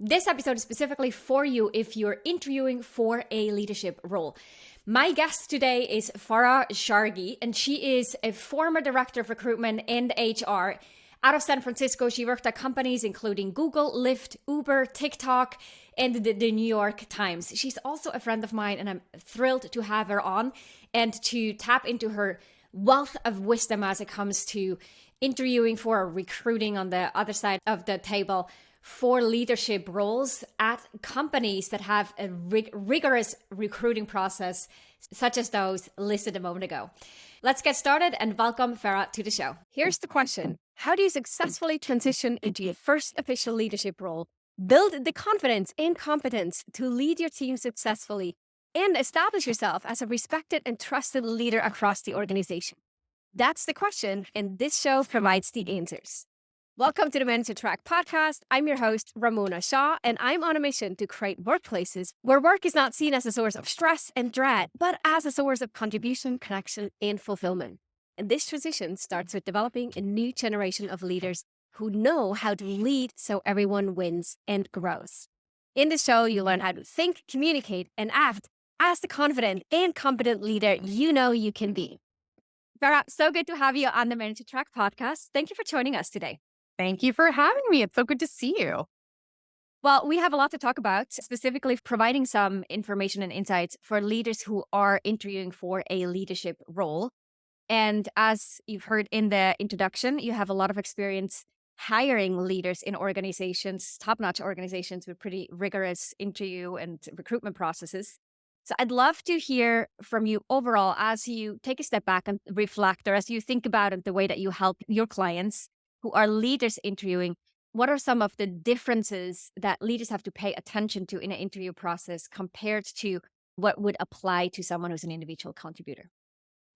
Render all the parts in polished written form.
This episode is specifically for you if you're interviewing for a leadership role. My guest today is Farah Sharghi, and she is a former director of recruitment and HR. Out of San Francisco, she worked at companies including Google, Lyft, Uber, TikTok, and the New York Times. She's also a friend of mine, and I'm thrilled to have her on and to tap into her wealth of wisdom as it comes to interviewing for or recruiting on the other side of the table for leadership roles at companies that have a rigorous recruiting process, such as those listed a moment ago. Let's get started and welcome Farah to the show. Here's the question. How do you successfully transition into your first official leadership role, build the confidence and competence to lead your team successfully, and establish yourself as a respected and trusted leader across the organization? That's the question, and this show provides the answers. Welcome to the Manager Track podcast. I'm your host, Ramona, and I'm on a mission to create workplaces where work is not seen as a source of stress and dread, but as a source of contribution, connection, and fulfillment. And this transition starts with developing a new generation of leaders who know how to lead so everyone wins and grows. In this show, you learn how to think, communicate, and act as the confident and competent leader you know you can be. Farah, so good to have you on the Manager Track podcast. Thank you for joining us today. Thank you for having me. It's so good to see you. Well, we have a lot to talk about, specifically providing some information and insights for leaders who are interviewing for a leadership role. And as you've heard in the introduction, you have a lot of experience hiring leaders in organizations, top-notch organizations with pretty rigorous interview and recruitment processes. So I'd love to hear from you overall as you take a step back and reflect, or as you think about it, the way that you help your clients who are leaders interviewing. What are some of the differences that leaders have to pay attention to in an interview process compared to what would apply to someone who's an individual contributor?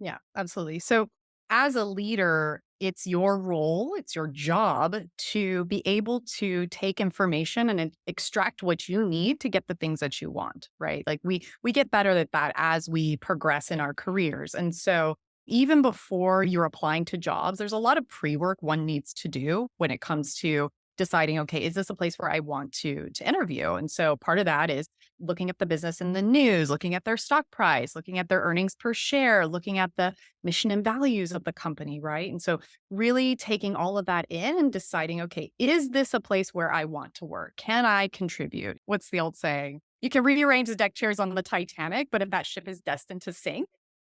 Yeah, absolutely. So as a leader, it's your role, it's your job to be able to take information and extract what you need to get the things that you want, right? Like we get better at that as we progress in our careers. And so even before you're applying to jobs, there's a lot of pre-work one needs to do when it comes to deciding, okay, is this a place where I want to interview? And so part of that is looking at the business in the news, looking at their stock price, looking at their earnings per share, looking at the mission and values of the company, right? And so really taking all of that in and deciding, okay, is this a place where I want to work? Can I contribute? What's the old saying? You can rearrange the deck chairs on the Titanic, but if that ship is destined to sink,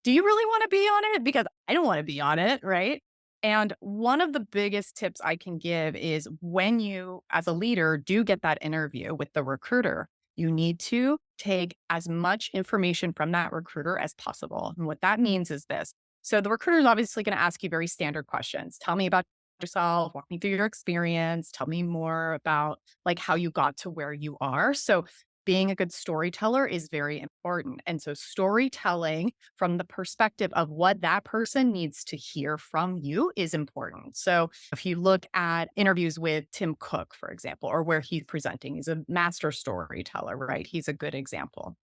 do you really want to be on it? Because I don't want to be on it, right? And one of the biggest tips I can give is when you, as a leader, do get that interview with the recruiter, you need to take as much information from that recruiter as possible. And what that means is this. So the recruiter is obviously going to ask you very standard questions. Tell me about yourself, walk me through your experience, tell me more about like how you got to where you are. So being a good storyteller is very important. And so storytelling from the perspective of what that person needs to hear from you is important. So if you look at interviews with Tim Cook, for example, or where he's presenting, he's a master storyteller, right? He's a good example.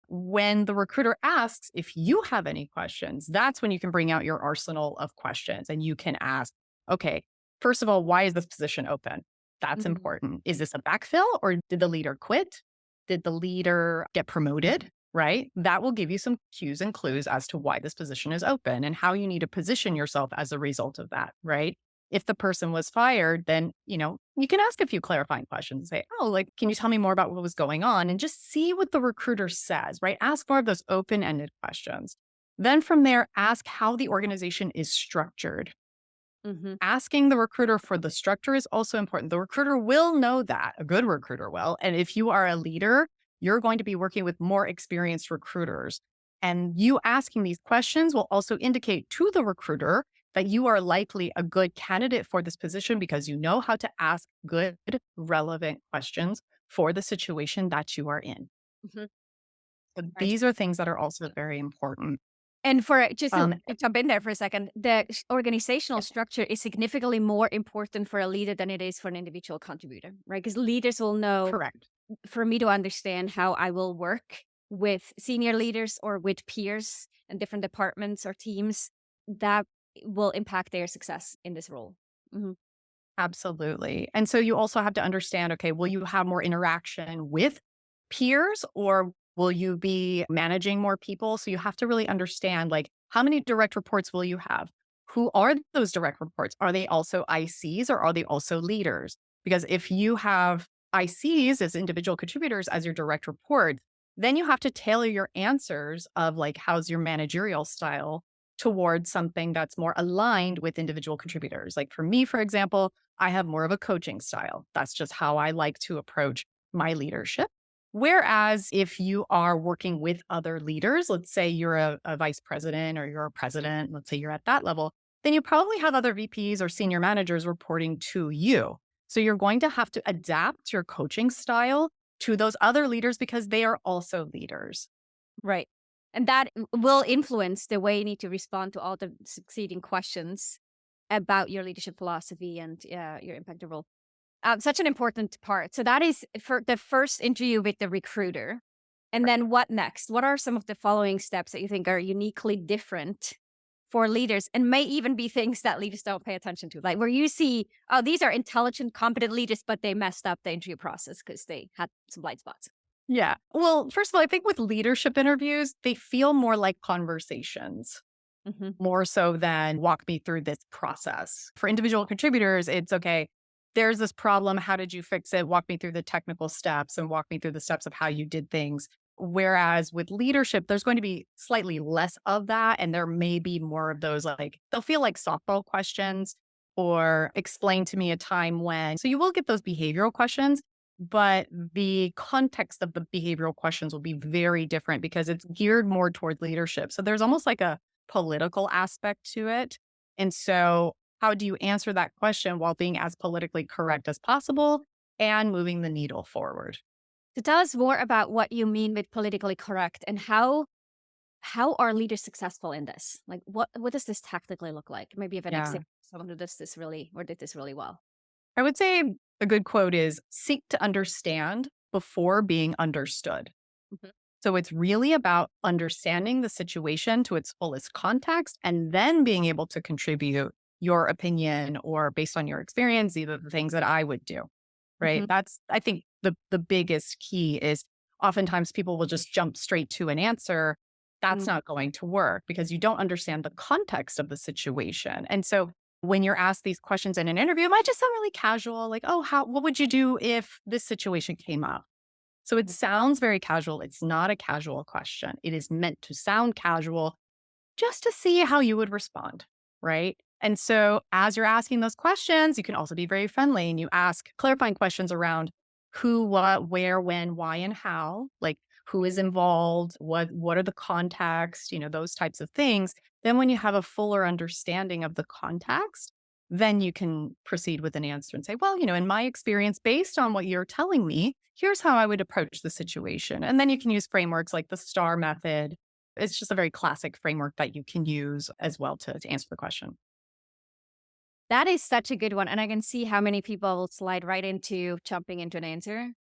When the recruiter asks if you have any questions, that's when you can bring out your arsenal of questions and you can ask, okay, first of all, why is this position open? That's important. Is this a backfill or did the leader quit? Did the leader get promoted? Right? That will give you some cues and clues as to why this position is open and how you need to position yourself as a result of that. Right? If the person was fired, then, you can ask a few clarifying questions. Say, oh, like, can you tell me more about what was going on? And just see what the recruiter says, right? Ask more of those open-ended questions. Then from there, ask how the organization is structured. Asking the recruiter for the structure is also important. The recruiter will know that, a good recruiter will. And if you are a leader, you're going to be working with more experienced recruiters. And you asking these questions will also indicate to the recruiter that you are likely a good candidate for this position because you know how to ask good, relevant questions for the situation that you are in. So these are things that are also very important. And for just to jump in there for a second, the organizational structure is significantly more important for a leader than it is for an individual contributor, right? Because leaders will know, Correct. for me to understand how I will work with senior leaders or with peers in different departments or teams, that will impact their success in this role. Absolutely. And so you also have to understand, okay, will you have more interaction with peers or will you be managing more people? So you have to really understand like how many direct reports will you have? Who are those direct reports? Are they also ICs or are they also leaders? Because if you have ICs as individual contributors as your direct report, then you have to tailor your answers of like how's your managerial style towards something that's more aligned with individual contributors. Like for me, for example, I have more of a coaching style. That's just how I like to approach my leadership. Whereas if you are working with other leaders, let's say you're a vice president or you're a president, let's say you're at that level, then you probably have other VPs or senior managers reporting to you. So you're going to have to adapt your coaching style to those other leaders because they are also leaders. Right. And that will influence the way you need to respond to all the succeeding questions about your leadership philosophy and your impact role. Such an important part. So that is for the first interview with the recruiter. And then what next? What are some of the following steps that you think are uniquely different for leaders and may even be things that leaders don't pay attention to? Like where you see, oh, these are intelligent, competent leaders, but they messed up the interview process because they had some blind spots. Yeah. Well, first of all, I think with leadership interviews, they feel more like conversations, Hmm. more so than walk me through this process. For individual contributors, it's okay, there's this problem. How did you fix it? Walk me through the technical steps and walk me through the steps of how you did things. Whereas with leadership, there's going to be slightly less of that. And there may be more of those, like, they'll feel like softball questions or explain to me a time when. So you will get those behavioral questions, but the context of the behavioral questions will be very different because it's geared more toward leadership. So there's almost like a political aspect to it. And so, how do you answer that question while being as politically correct as possible and moving the needle forward? So tell us more about what you mean with politically correct and how are leaders successful in this? Like what does this tactically look like? Maybe you have an Yeah. example of someone who does this really or did this really well. I would say a good quote is seek to understand before being understood. Mhm. So it's really about understanding the situation to its fullest context and then being able to contribute your opinion or based on your experience, either the things that I would do. Right. Mhm. That's, I think, the biggest key is oftentimes people will just jump straight to an answer. That's Mm. not going to work because you don't understand the context of the situation. And so when you're asked these questions in an interview, it might just sound really casual, like, oh, what would you do if this situation came up? So it sounds very casual. It's not a casual question. It is meant to sound casual just to see how you would respond. Right. And so as you're asking those questions, you can also be very friendly and you ask clarifying questions around who, what, where, when, why, and how, like who is involved, what are the context, those types of things. Then when you have a fuller understanding of the context, then you can proceed with an answer and say, well, in my experience, based on what you're telling me, here's how I would approach the situation. And then you can use frameworks like the STAR method. It's just a very classic framework that you can use as well to answer the question. That is such a good one. And I can see how many people slide right into jumping into an answer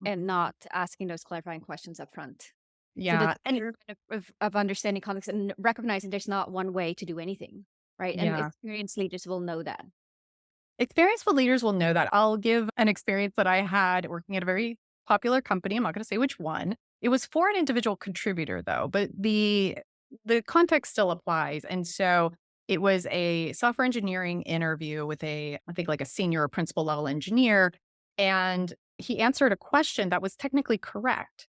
and not asking those clarifying questions up front. So Yeah. that's And kind of understanding context and recognizing there's not one way to do anything. Right. And yeah, experienced leaders will know that. experienced leaders will know that. I'll give an experience that I had working at a very popular company. I'm not going to say which one. It was for an individual contributor though, but the context still applies. And so it was a software engineering interview with I think like a senior or principal level engineer. And he answered a question that was technically correct.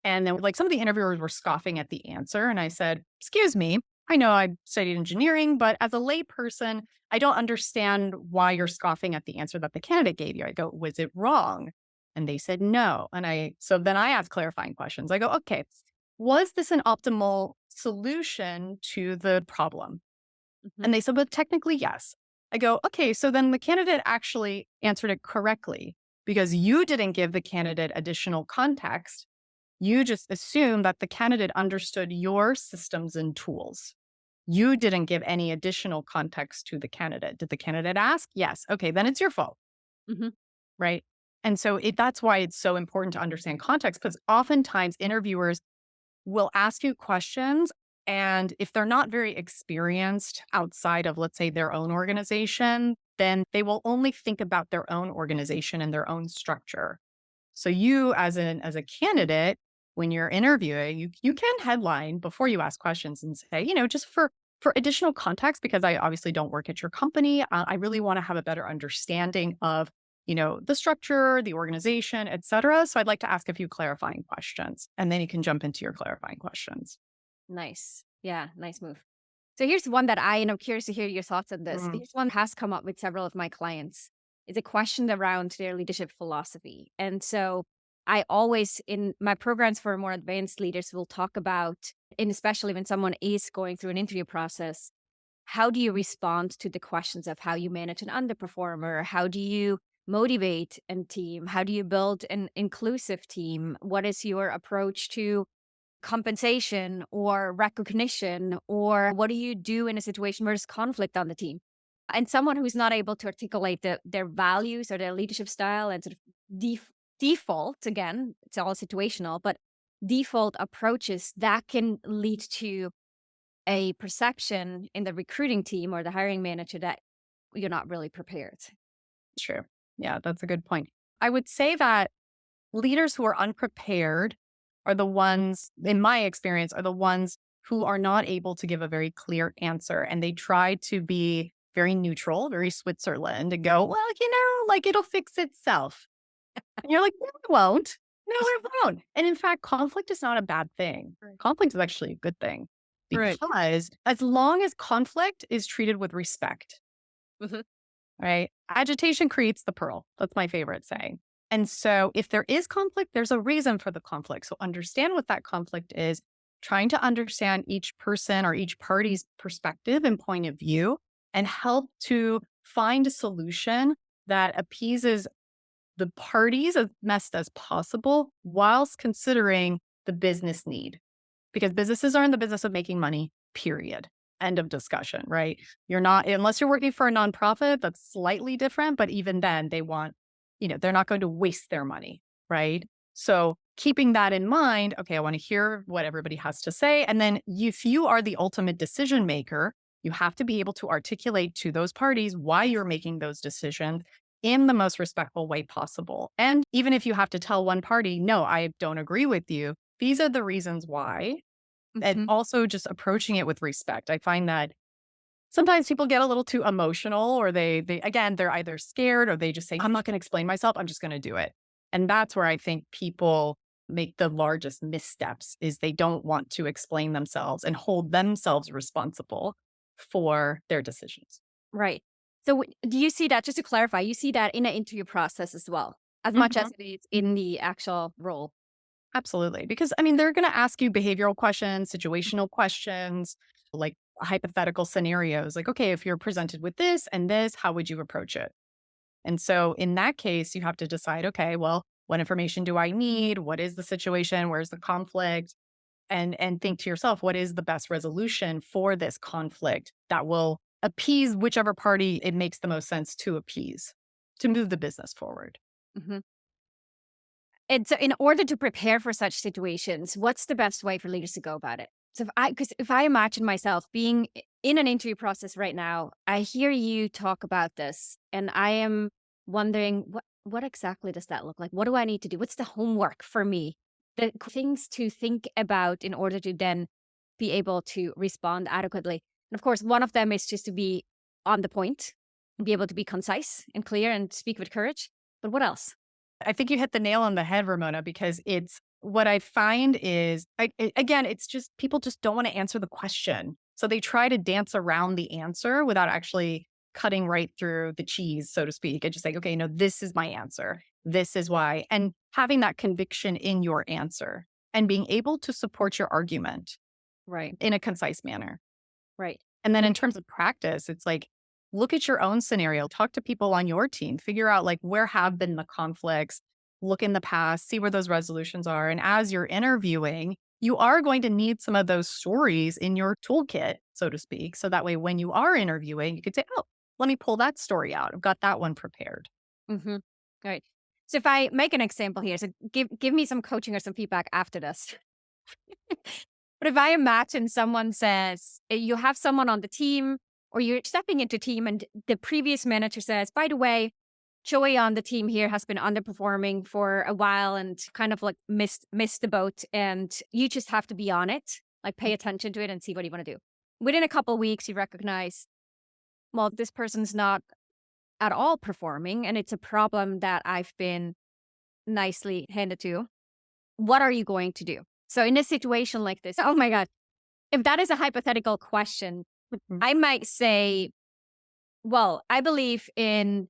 And then, like, some of the interviewers were scoffing at the answer. And I said, excuse me, I know I studied engineering, but as a layperson, I don't understand why you're scoffing at the answer that the candidate gave you. I go, was it wrong? And they said no. So then I asked clarifying questions. I go, okay, was this an optimal solution to the problem? Mhm. And they said, well, technically, yes. I go, okay, so then the candidate actually answered it correctly because you didn't give the candidate additional context. You just assume that the candidate understood your systems and tools. You didn't give any additional context to the candidate. Did the candidate ask? Yes. Okay, then it's your fault, Mhm. right? And so that's why it's so important to understand context because oftentimes interviewers will ask you questions. And if they're not very experienced outside of, let's say, their own organization, then they will only think about their own organization and their own structure. So you as a candidate, when you're interviewing, you can headline before you ask questions and say, just for additional context, because I obviously don't work at your company. I really want to have a better understanding of, the structure, the organization, et cetera. So I'd like to ask a few clarifying questions, and then you can jump into your clarifying questions. Nice. Yeah, nice move. So here's one that I'm curious to hear your thoughts on this. Mm, Here's one has come up with several of my clients. It's a question around their leadership philosophy. And so I always, in my programs for more advanced leaders, will talk about, and especially when someone is going through an interview process, how do you respond to the questions of how you manage an underperformer? How do you motivate a team? How do you build an inclusive team? What is your approach to compensation or recognition, or what do you do in a situation where there's conflict on the team? And someone who's not able to articulate their values or their leadership style and sort of default, again, it's all situational, but default approaches that can lead to a perception in the recruiting team or the hiring manager that you're not really prepared. true. Yeah, that's a good point. I would say that leaders who are unprepared are the ones, in my experience, are the ones who are not able to give a very clear answer. And they try to be very neutral, very Switzerland, and go, well, like it'll fix itself. And you're like, no, it won't. No, it won't. And in fact, conflict is not a bad thing. Right. Conflict is actually a good thing Right. because as long as conflict is treated with respect, Mhm. right? Agitation creates the pearl. That's my favorite saying. And so if there is conflict, there's a reason for the conflict. So understand what that conflict is, trying to understand each person or each party's perspective and point of view, and help to find a solution that appeases the parties as best as possible whilst considering the business need. Because businesses are in the business of making money, period. End of discussion, right? You're not, unless you're working for a nonprofit, that's slightly different. But even then, they want, they're not going to waste their money, right? So keeping that in mind, okay, I want to hear what everybody has to say. And then if you are the ultimate decision maker, you have to be able to articulate to those parties why you're making those decisions in the most respectful way possible. And even if you have to tell one party, no, I don't agree with you, these are the reasons why. And Mhm. also just approaching it with respect. I find that sometimes people get a little too emotional, or they again, they're either scared or they just say, I'm not going to explain myself. I'm just going to do it. And that's where I think people make the largest missteps is they don't want to explain themselves and hold themselves responsible for their decisions. Right. So do you see that, just to clarify, you see that in an interview process as well, as much Mhm. as it is in the actual role? Absolutely. Because I mean, they're going to ask you behavioral questions, situational questions, like hypothetical scenarios. Like, okay, if you're presented with this and this, how would you approach it? And so in that case, you have to decide, okay, well, what information do I need? What is the situation? Where's the conflict? And think to yourself, what is the best resolution for this conflict that will appease whichever party it makes the most sense to appease to move the business forward? Mhm. And so in order to prepare for such situations, what's the best way for leaders to go about it? So because if I imagine myself being in an interview process right now, I hear you talk about this and I am wondering what exactly does that look like? What do I need to do? What's the homework for me? The things to think about in order to then be able to respond adequately. And of course, one of them is just to be on the point and be able to be concise and clear and speak with courage. But what else? I think you hit the nail on the head, Ramona, because it's what I find is, again, it's just people just don't want to answer the question. So they try to dance around the answer without actually cutting right through the cheese, so to speak. And just like, okay, no, this is my answer. This is why. And having that conviction in your answer and being able to support your argument Right. in a concise manner. Right. And then in terms of practice, it's like, look at your own scenario, talk to people on your team, figure out like where have been the conflicts, look in the past, see where those resolutions are. And as you're interviewing, you are going to need some of those stories in your toolkit, so to speak. So that way, when you are interviewing, you could say, oh, let me pull that story out. I've got that one prepared. Mm-hmm. Right. So if I make an example here, so give me some coaching or some feedback after this. But if I imagine someone says you have someone on the team or you're stepping into team and the previous manager says, by the way, Joey on the team here has been underperforming for a while and kind of like missed the boat, and you just have to be on it, like pay attention to it and see what you want to do. Within a couple of weeks, you recognize, well, this person's not at all performing, and it's a problem that I've been nicely handed to. What are you going to do? So in a situation like this, oh my God, if that is a hypothetical question, Mhm. I might say, well, I believe in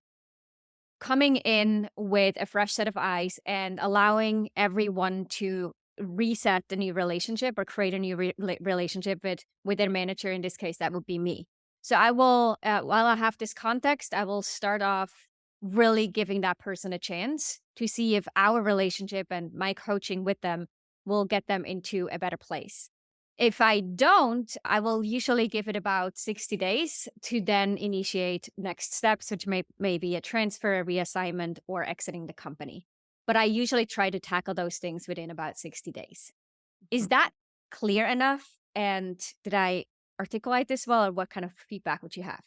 coming in with a fresh set of eyes and allowing everyone to reset the new relationship or create a new relationship with their manager. In this case, that would be me. So I will, while I have this context, I will start off really giving that person a chance to see if our relationship and my coaching with them will get them into a better place. If I don't, I will usually give it about 60 days to then initiate next steps, which may be a transfer, a reassignment, or exiting the company. But I usually try to tackle those things within about 60 days. Is that clear enough? And did I articulate this well, or what kind of feedback would you have?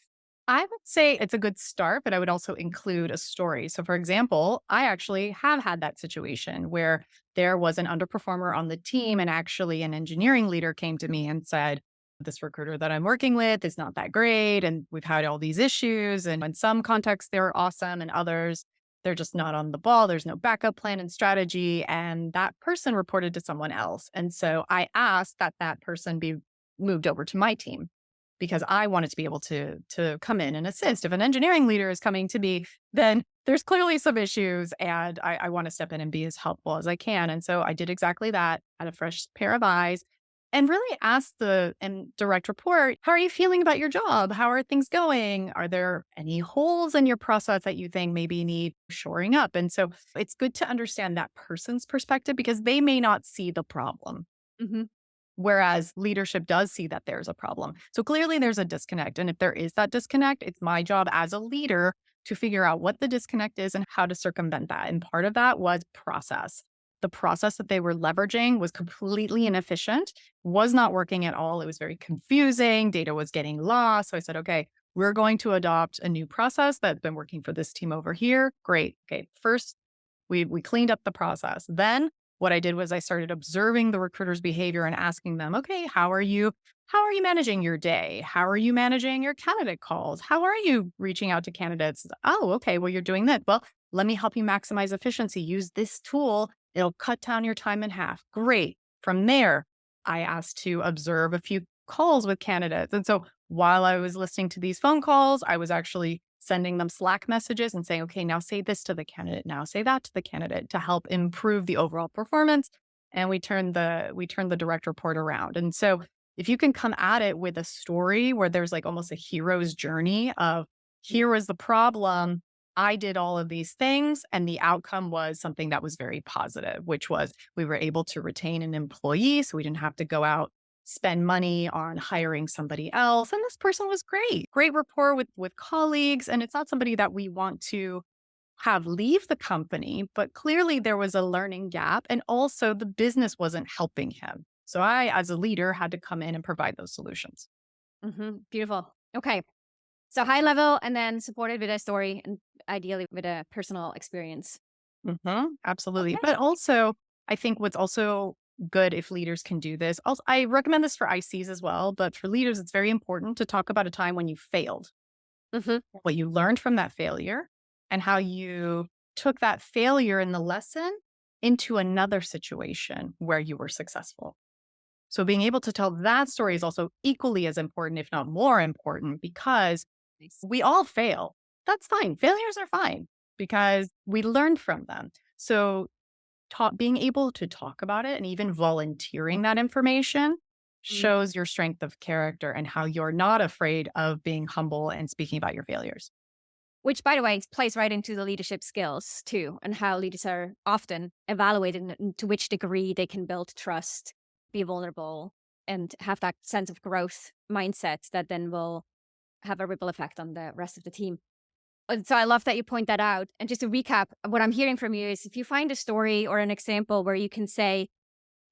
I would say it's a good start, but I would also include a story. So, for example, I actually have had that situation where there was an underperformer on the team, and actually, an engineering leader came to me and said, this recruiter that I'm working with is not that great. And we've had all these issues. And in some contexts, they're awesome. And others, they're just not on the ball. There's no backup plan and strategy. And that person reported to someone else. And so I asked that that person be moved over to my team because I wanted to be able to come in and assist. If an engineering leader is coming to me, then there's clearly some issues, and I want to step in and be as helpful as I can. And so I did exactly that, had a fresh pair of eyes, and really asked the and direct report, how are you feeling about your job? How are things going? Are there any holes in your process that you think maybe need shoring up? And so it's good to understand that person's perspective because they may not see the problem. Hmm. Whereas leadership does see that there's a problem. So clearly there's a disconnect. And if there is that disconnect, it's my job as a leader to figure out what the disconnect is and how to circumvent that. And part of that was process. The process that they were leveraging was completely inefficient, was not working at all. It was very confusing. Data was getting lost. So I said, okay, we're going to adopt a new process that's been working for this team over here. Great. Okay. First, we cleaned up the process. Then what I did was I started observing the recruiter's behavior and asking them, okay, how are you managing your day? How are you managing your candidate calls? How are you reaching out to candidates? Oh, okay, well, you're doing that. Well, let me help you maximize efficiency. Use this tool. It'll cut down your time in half. Great. From there, I asked to observe a few calls with candidates. And so while I was listening to these phone calls, I was actually sending them Slack messages and saying, okay, now say this to the candidate, now say that to the candidate to help improve the overall performance. And we turned the direct report around. And so if you can come at it with a story where there's like almost a hero's journey of here was the problem, I did all of these things, and the outcome was something that was very positive, which was we were able to retain an employee. So we didn't have to go out spend money on hiring somebody else. And this person was great, great rapport with colleagues. And it's not somebody that we want to have leave the company, but clearly there was a learning gap. And also the business wasn't helping him. So I, as a leader, had to come in and provide those solutions. Beautiful. Okay. So high level and then supported with a story and ideally with a personal experience. Absolutely. Okay. But also, I think what's also good if leaders can do this, also, I recommend this for ICs as well, but for leaders, it's very important to talk about a time when you failed, Hmm. what you learned from that failure, and how you took that failure and the lesson into another situation where you were successful. So being able to tell that story is also equally as important, if not more important, because Nice. we all fail. That's fine. Failures are fine because we learned from them. So being able to talk about it and even volunteering that information Mm. shows your strength of character and how you're not afraid of being humble and speaking about your failures. Which, by the way, plays right into the leadership skills too, and how leaders are often evaluated and to which degree they can build trust, be vulnerable, and have that sense of growth mindset that then will have a ripple effect on the rest of the team. So I love that you point that out. And just to recap, what I'm hearing from you is if you find a story or an example where you can say,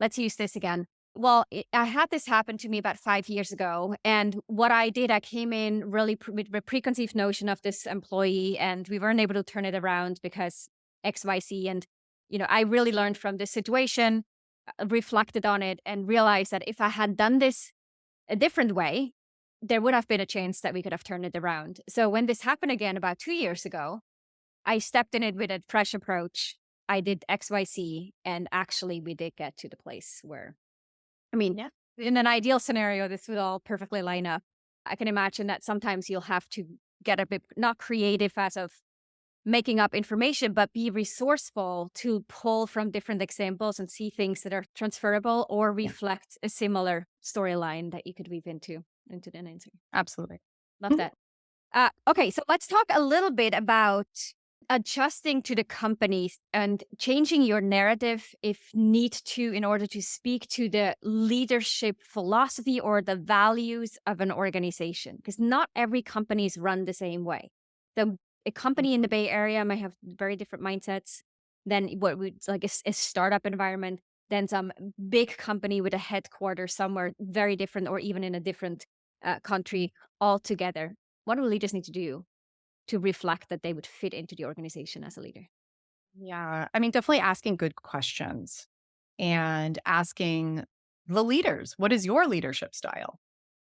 let's use this again. Well, I had this happen to me about 5 years ago. And what I did, I came in really with a preconceived notion of this employee, and we weren't able to turn it around because XYZ. And, I really learned from this situation, reflected on it, and realized that if I had done this a different way, there would have been a chance that we could have turned it around. So when this happened again about 2 years ago, I stepped in it with a fresh approach. I did XYZ, and actually, we did get to the place where I mean, Yeah. in an ideal scenario, this would all perfectly line up. I can imagine that sometimes you'll have to get a bit not creative as of making up information, but be resourceful to pull from different examples and see things that are transferable or Yeah. reflect a similar storyline that you could weave into the answer. Absolutely. Love that. Okay, so let's talk a little bit about adjusting to the companies and changing your narrative if need to in order to speak to the leadership philosophy or the values of an organization, because not every company is run the same way. So a company in the Bay Area might have very different mindsets than what would like a startup environment, than some big company with a headquarters somewhere very different or even in a different country altogether. What do leaders need to do to reflect that they would fit into the organization as a leader? Yeah. I mean, definitely asking good questions and asking the leaders, what is your leadership style?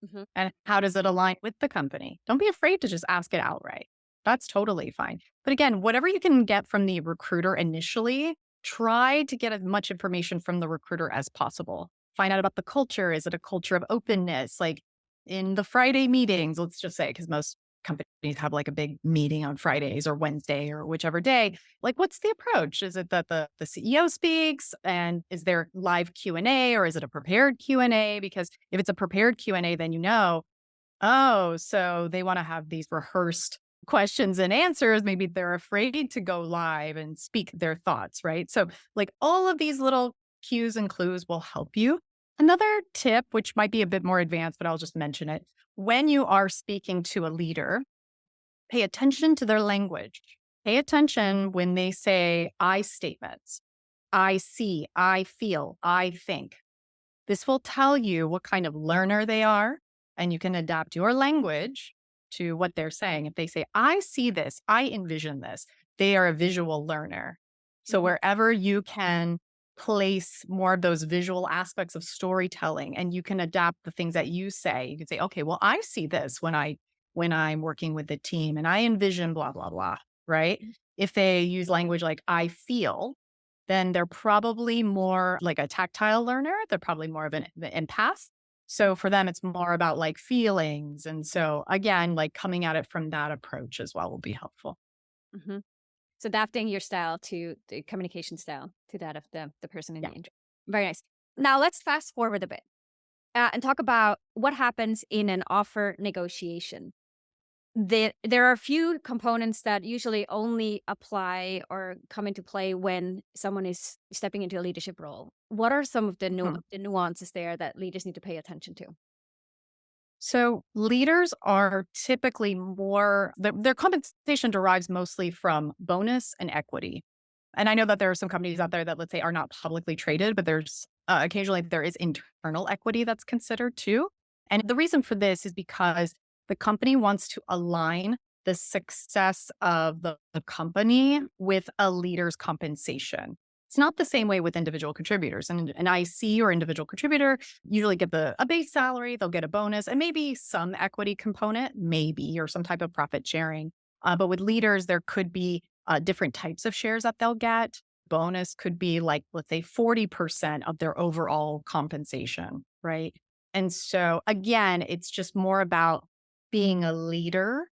Mhm. And how does it align with the company? Don't be afraid to just ask it outright. That's totally fine. But again, whatever you can get from the recruiter initially, try to get as much information from the recruiter as possible. Find out about the culture. Is it a culture of openness? Like in the Friday meetings, let's just say, because most companies have like a big meeting on Fridays or Wednesday or whichever day. Like, what's the approach? Is it that the CEO speaks, and is there live Q&A, or is it a prepared Q&A? Because if it's a prepared Q&A, then oh, so they want to have these rehearsed questions and answers. Maybe they're afraid to go live and speak their thoughts, right? So, like, all of these little cues and clues will help you. Another tip, which might be a bit more advanced, but I'll just mention it. When you are speaking to a leader, pay attention to their language. Pay attention when they say I statements. I see, I feel, I think. This will tell you what kind of learner they are, and you can adapt your language to what they're saying. If they say, I see this, I envision this, they are a visual learner. So, Mhm. wherever you can place more of those visual aspects of storytelling and you can adapt the things that you say, you can say, okay, well, I see this when I'm working with the team and I envision blah, blah, blah. Right. If they use language like I feel, then they're probably more like a tactile learner. They're probably more of an empath. So for them, it's more about like feelings. And so again, like coming at it from that approach as well will be helpful. Mhm. So adapting your style to the communication style to that of the person in Yeah. the intro. Very nice. Now let's fast forward a bit and talk about what happens in an offer negotiation. There are a few components that usually only apply or come into play when someone is stepping into a leadership role. What are some of the, Mhm. the nuances there that leaders need to pay attention to? So leaders are typically their compensation derives mostly from bonus and equity. And I know that there are some companies out there that, let's say, are not publicly traded, but there's occasionally there is internal equity that's considered too. And the reason for this is because the company wants to align the success of the company with a leader's compensation. It's not the same way with individual contributors. And an IC or individual contributor usually get a base salary, they'll get a bonus, and maybe some equity component, maybe, or some type of profit sharing. But with leaders, there could be different types of shares that they'll get. Bonus could be like, let's say, 40% of their overall compensation, right? And so, again, it's just more about being a leader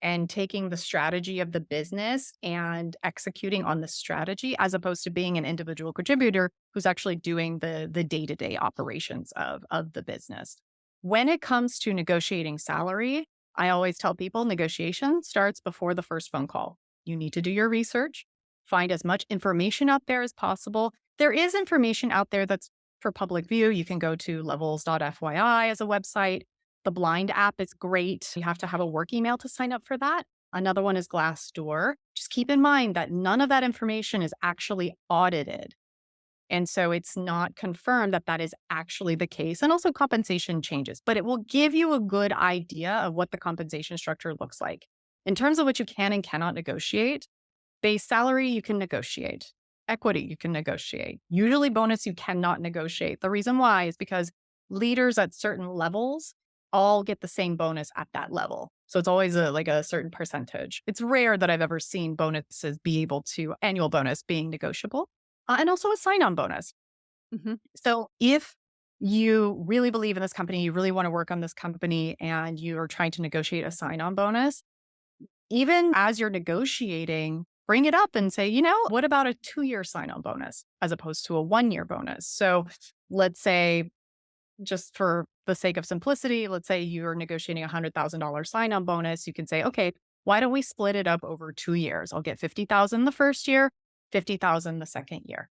and taking the strategy of the business and executing on the strategy as opposed to being an individual contributor who's actually doing the day-to-day operations of the business. When it comes to negotiating salary, I always tell people negotiation starts before the first phone call. You need to do your research, find as much information out there as possible. There is information out there that's for public view. You can go to levels.fyi as a website. The Blind app is great. You have to have a work email to sign up for that. Another one is Glassdoor. Just keep in mind that none of that information is actually audited. And so it's not confirmed that that is actually the case. And also compensation changes, but it will give you a good idea of what the compensation structure looks like. In terms of what you can and cannot negotiate, base salary, you can negotiate. Equity, you can negotiate. Usually bonus, you cannot negotiate. The reason why is because leaders at certain levels all get the same bonus at that level. So it's always like a certain percentage. It's rare that I've ever seen bonuses be able to, annual bonus being negotiable, and also a sign-on bonus. Hmm. So if you really believe in this company, you really want to work on this company, and you are trying to negotiate a sign-on bonus, even as you're negotiating, bring it up and say, what about a 2-year sign-on bonus as opposed to a 1-year bonus? So let's say, just for the sake of simplicity, let's say you're negotiating a $100,000 sign-on bonus. You can say, okay, why don't we split it up over 2 years? I'll get 50,000 the first year, 50,000 the second year.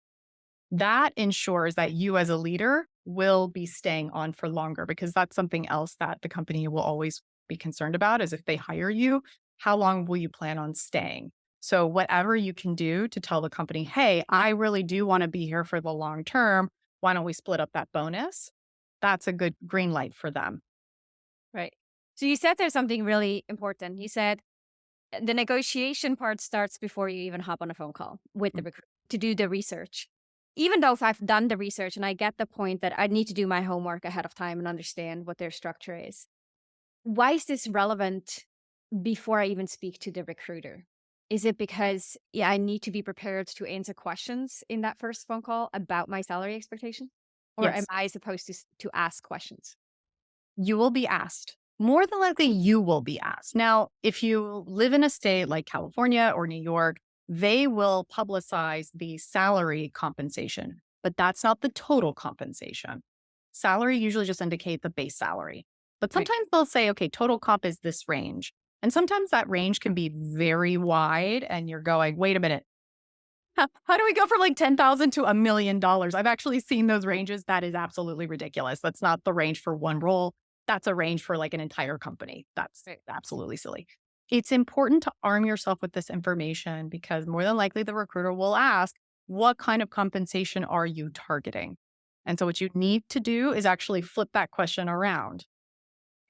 That ensures that you as a leader will be staying on for longer, because that's something else that the company will always be concerned about is if they hire you, how long will you plan on staying? So whatever you can do to tell the company, hey, I really do want to be here for the long term. Why don't we split up that bonus? That's a good green light for them. Right. So you said there's something really important. You said the negotiation part starts before you even hop on a phone call with the recruiter to do the research. Even though if I've done the research and I get the point that I need to do my homework ahead of time and understand what their structure is, why is this relevant before I even speak to the recruiter? Is it because, yeah, I need to be prepared to answer questions in that first phone call about my salary expectation? Or am Yes. I supposed to ask questions? You will be asked. More than likely, you will be asked. Now, if you live in a state like California or New York, they will publicize the salary compensation, but that's not the total compensation. Salary usually just indicate the base salary. But Right. sometimes they'll say, okay, total comp is this range. And sometimes that range can be very wide, and you're going, wait a minute. How do we go from like 10,000 to $1 million? I've actually seen those ranges. That is absolutely ridiculous. That's not the range for one role. That's a range for like an entire company. That's Right. absolutely silly. It's important to arm yourself with this information, because more than likely the recruiter will ask, what kind of compensation are you targeting? And so what you need to do is actually flip that question around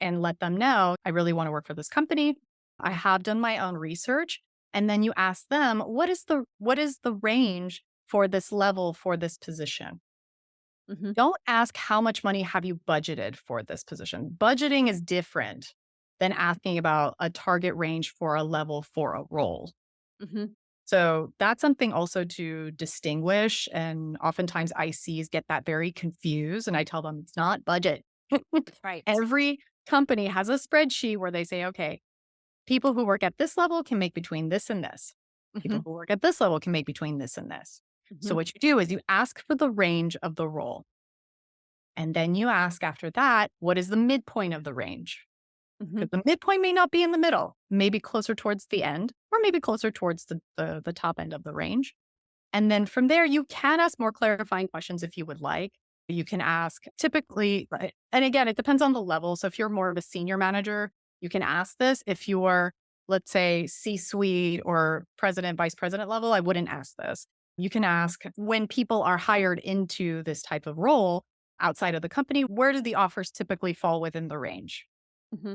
and let them know, I really want to work for this company. I have done my own research. And then you ask them, what is the range for this level for this position? Hmm. Don't ask how much money have you budgeted for this position. Budgeting is different than asking about a target range for a level for a role. Hmm. So that's something also to distinguish. And oftentimes ICs get that very confused. And I tell them it's not budget. Right. Every company has a spreadsheet where they say, okay, people who work at this level can make between this and this. Hmm. People who work at this level can make between this and this. So Hmm. what you do is you ask for the range of the role. And then you ask after that, what is the midpoint of the range? Hmm. Because the midpoint may not be in the middle, maybe closer towards the end, or maybe closer towards the top end of the range. And then from there, you can ask more clarifying questions if you would like. You can ask typically, and again, it depends on the level. So if you're more of a senior manager, you can ask this. If you're, let's say, C-suite or president, vice president level, I wouldn't ask this. You can ask, when people are hired into this type of role outside of the company, where do the offers typically fall within the range? Hmm.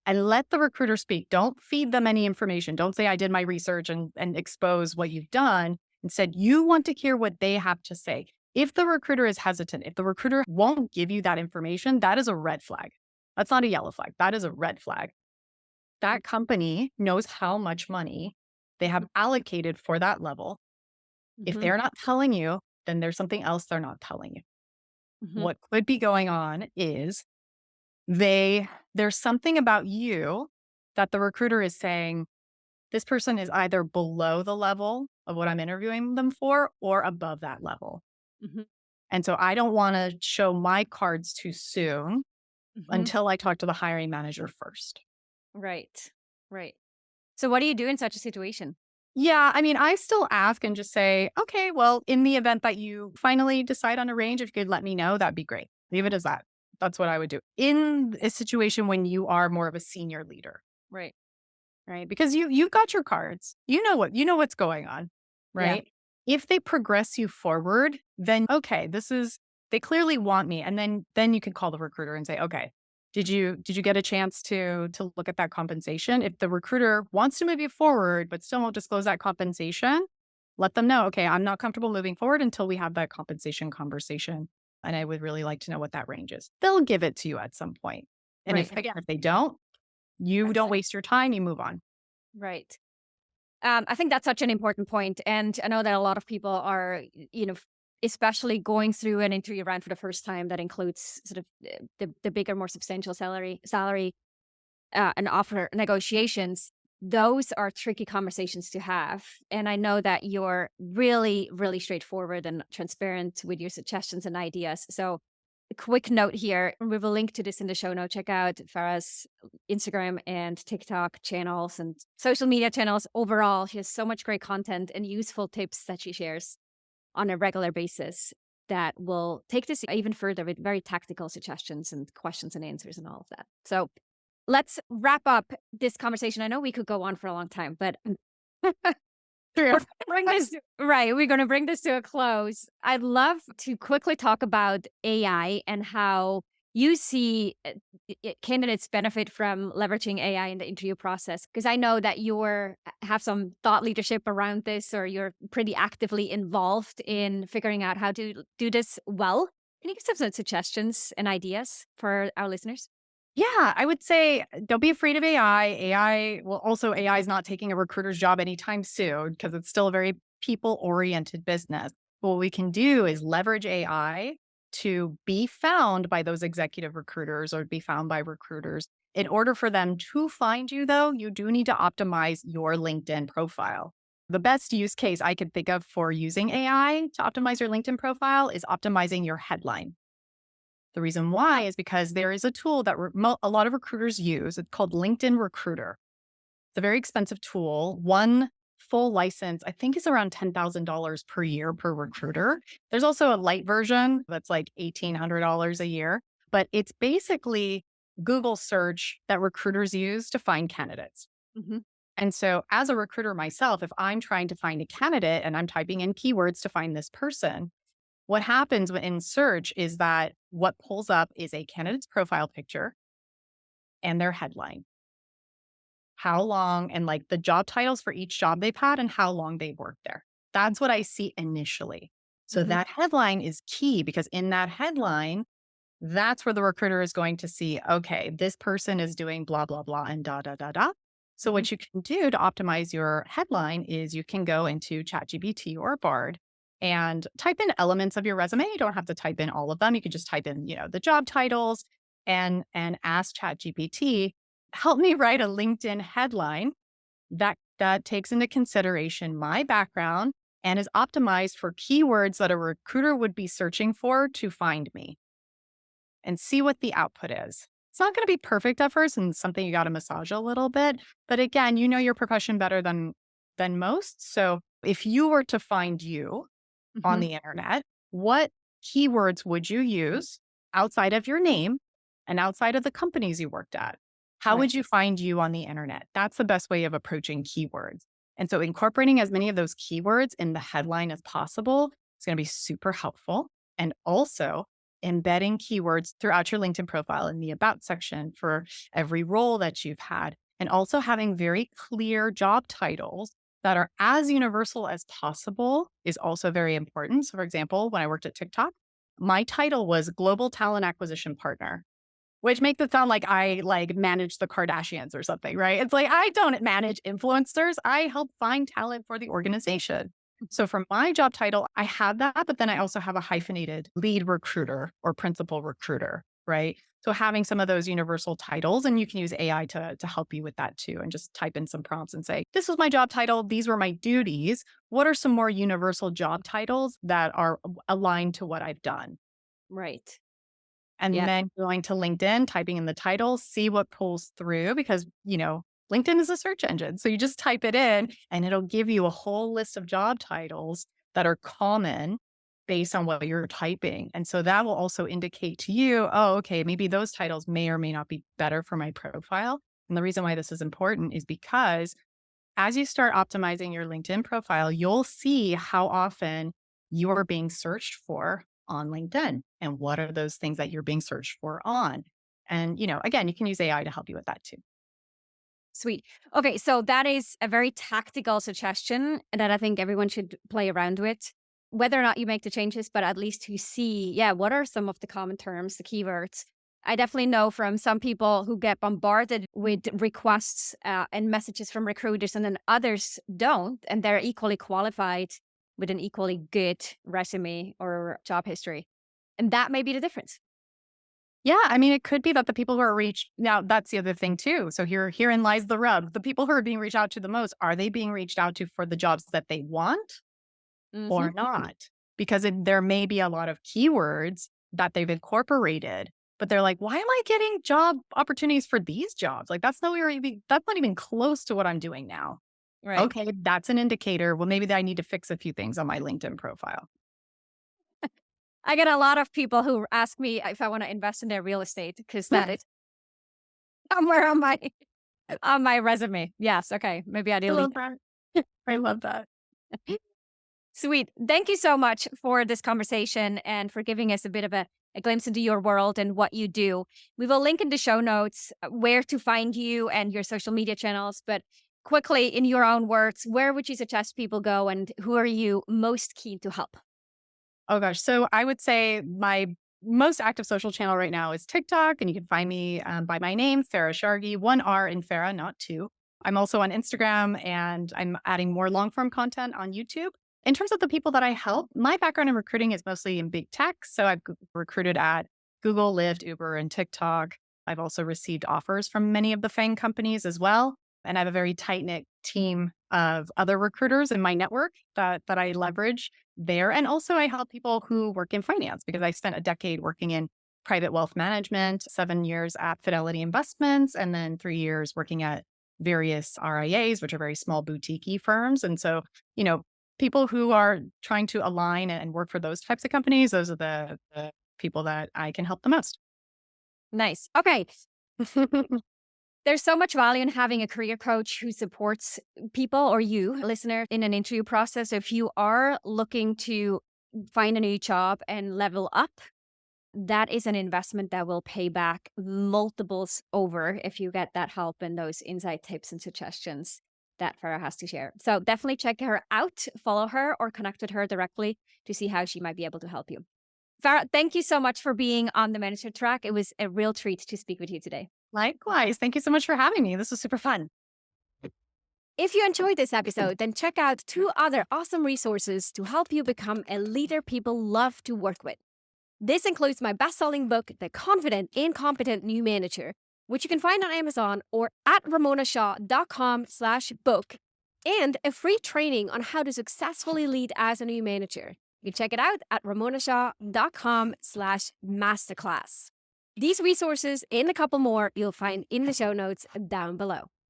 And let the recruiter speak. Don't feed them any information. Don't say, I did my research, and expose what you've done. Instead, you want to hear what they have to say. If the recruiter is hesitant, if the recruiter won't give you that information, that is a red flag. That's not a yellow flag. That is a red flag. That company knows how much money they have allocated for that level. If Hmm. they're not telling you, then there's something else they're not telling you. Hmm. What could be going on is there's something about you that the recruiter is saying, this person is either below the level of what I'm interviewing them for or above that level. Hmm. And so I don't want to show my cards too soon Hmm. until I talk to the hiring manager first. Right. Right. So what do you do in such a situation? Yeah, I mean, I still ask and just say, okay, well, in the event that you finally decide on a range, if you could let me know, that'd be great. Leave it as that. That's what I would do in a situation when you are more of a senior leader. Right. Right? Because you've got your cards. You know what's going on, Yeah. right? If they progress you forward, then okay, they clearly want me. And then you can call the recruiter and say, okay, did you get a chance to look at that compensation? If the recruiter wants to move you forward, but still won't disclose that compensation, let them know, okay, I'm not comfortable moving forward until we have that compensation conversation. And I would really like to know what that range is. They'll give it to you at some point. And Right. if they don't, you don't waste your time, you move on. Right. I think that's such an important point, and I know that a lot of people are, especially going through an interview round for the first time that includes sort of the bigger, more substantial salary, and offer negotiations. Those are tricky conversations to have, and I know that you're really, really straightforward and transparent with your suggestions and ideas. So a quick note here, we will link to this in the show note. Check out Farah's Instagram and TikTok channels and social media channels. Overall, she has so much great content and useful tips that she shares on a regular basis that will take this even further with very tactical suggestions and questions and answers and all of that. So let's wrap up this conversation. I know we could go on for a long time, but True. bring this right. We're going to bring this to a close. I'd love to quickly talk about AI and how you see candidates benefit from leveraging AI in the interview process. Because I know that you're have some thought leadership around this, or you're pretty actively involved in figuring out how to do this well. Can you give some suggestions and ideas for our listeners? Yeah, I would say don't be afraid of AI. AI is not taking a recruiter's job anytime soon because it's still a very people oriented business. But what we can do is leverage AI to be found by those executive recruiters or be found by recruiters. In order for them to find you, though, you do need to optimize your LinkedIn profile. The best use case I could think of for using AI to optimize your LinkedIn profile is optimizing your headline. The reason why is because there is a tool that a lot of recruiters use. It's called LinkedIn Recruiter. It's a very expensive tool. One full license, I think, is around $10,000 per year per recruiter. There's also a light version that's like $1,800 a year, but it's basically Google search that recruiters use to find candidates. Hmm. And so, as a recruiter myself, if I'm trying to find a candidate and I'm typing in keywords to find this person, what happens in search is that what pulls up is a candidate's profile picture and their headline, how long, and like the job titles for each job they've had and how long they've worked there. That's what I see initially. So Hmm. that headline is key because in that headline, that's where the recruiter is going to see, okay, this person is doing blah, blah, blah, and da, da, da, da. So Hmm. what you can do to optimize your headline is you can go into ChatGPT or Bard and type in elements of your resume. You don't have to type in all of them. You could just type in, the job titles and ask ChatGPT, help me write a LinkedIn headline that takes into consideration my background and is optimized for keywords that a recruiter would be searching for to find me and see what the output is. It's not going to be perfect at first and something you got to massage a little bit. But again, you know your profession better than most. So if you were to find you on Hmm. the internet, what keywords would you use outside of your name and outside of the companies you worked at? How Right. would you find you on the internet? That's the best way of approaching keywords. And so incorporating as many of those keywords in the headline as possible is going to be super helpful. And also embedding keywords throughout your LinkedIn profile in the about section for every role that you've had. And also having very clear job titles that are as universal as possible is also very important. So, for example, when I worked at TikTok, my title was Global Talent Acquisition Partner, which makes it sound like I manage the Kardashians or something, right? It's like I don't manage influencers. I help find talent for the organization. So for my job title, I have that, but then I also have a hyphenated lead recruiter or principal recruiter, right? So having some of those universal titles, and you can use AI to help you with that too, and just type in some prompts and say, this was my job title. These were my duties. What are some more universal job titles that are aligned to what I've done? Right. And Yeah. then going to LinkedIn, typing in the title, see what pulls through because, LinkedIn is a search engine. So you just type it in and it'll give you a whole list of job titles that are common based on what you're typing. And so that will also indicate to you, oh, okay, maybe those titles may or may not be better for my profile. And the reason why this is important is because as you start optimizing your LinkedIn profile, you'll see how often you are being searched for on LinkedIn and what are those things that you're being searched for on. And, again, you can use AI to help you with that too. Sweet. Okay, so that is a very tactical suggestion that I think everyone should play around with. Whether or not you make the changes, but at least to see, yeah, what are some of the common terms, the keywords. I definitely know from some people who get bombarded with requests and messages from recruiters, and then others don't, and they're equally qualified with an equally good resume or job history. And that may be the difference. Yeah, I mean, it could be that the people who are reached now, that's the other thing too. So herein lies the rub. The people who are being reached out to the most, are they being reached out to for the jobs that they want Hmm. or not? Because there may be a lot of keywords that they've incorporated, but they're like, why am I getting job opportunities for these jobs? Like that's not even close to what I'm doing now. Right. Okay, that's an indicator. Well, maybe I need to fix a few things on my LinkedIn profile. I get a lot of people who ask me if I want to invest in their real estate because that is somewhere on my resume. Yes. Okay. Maybe I I delete love that. I love that. that. Sweet. Thank you so much for this conversation and for giving us a bit of a glimpse into your world and what you do. We will link in the show notes where to find you and your social media channels. But quickly, in your own words, where would you suggest people go and who are you most keen to help? Oh gosh. So I would say my most active social channel right now is TikTok, and you can find me by my name, Farah Sharghi, one R in Farah, not two. I'm also on Instagram, and I'm adding more long form content on YouTube. In terms of the people that I help, my background in recruiting is mostly in big tech. So I've recruited at Google, Lyft, Uber, and TikTok. I've also received offers from many of the FANG companies as well. And I have a very tight knit team of other recruiters in my network that I leverage there. And also, I help people who work in finance because I spent a decade working in private wealth management, 7 years at Fidelity Investments, and then 3 years working at various RIAs, which are very small boutique firms. And so, you know, people who are trying to align and work for those types of companies, those are the people that I can help the most. Nice. Okay. There's so much value in having a career coach who supports people or you, listener, in an interview process. If you are looking to find a new job and level up, that is an investment that will pay back multiples over if you get that help and those insight tips and suggestions that Farah has to share. So definitely check her out, follow her, or connect with her directly to see how she might be able to help you. Farah, thank you so much for being on the manager track. It was a real treat to speak with you today. Likewise. Thank you so much for having me. This was super fun. If you enjoyed this episode, then check out 2 other awesome resources to help you become a leader people love to work with. This includes my best-selling book, The Confident and Competent New Manager, which you can find on Amazon or at ramonashaw.com/book, and a free training on how to successfully lead as a new manager. You can check it out at ramonashaw.com/masterclass. These resources and a couple more you'll find in the show notes down below.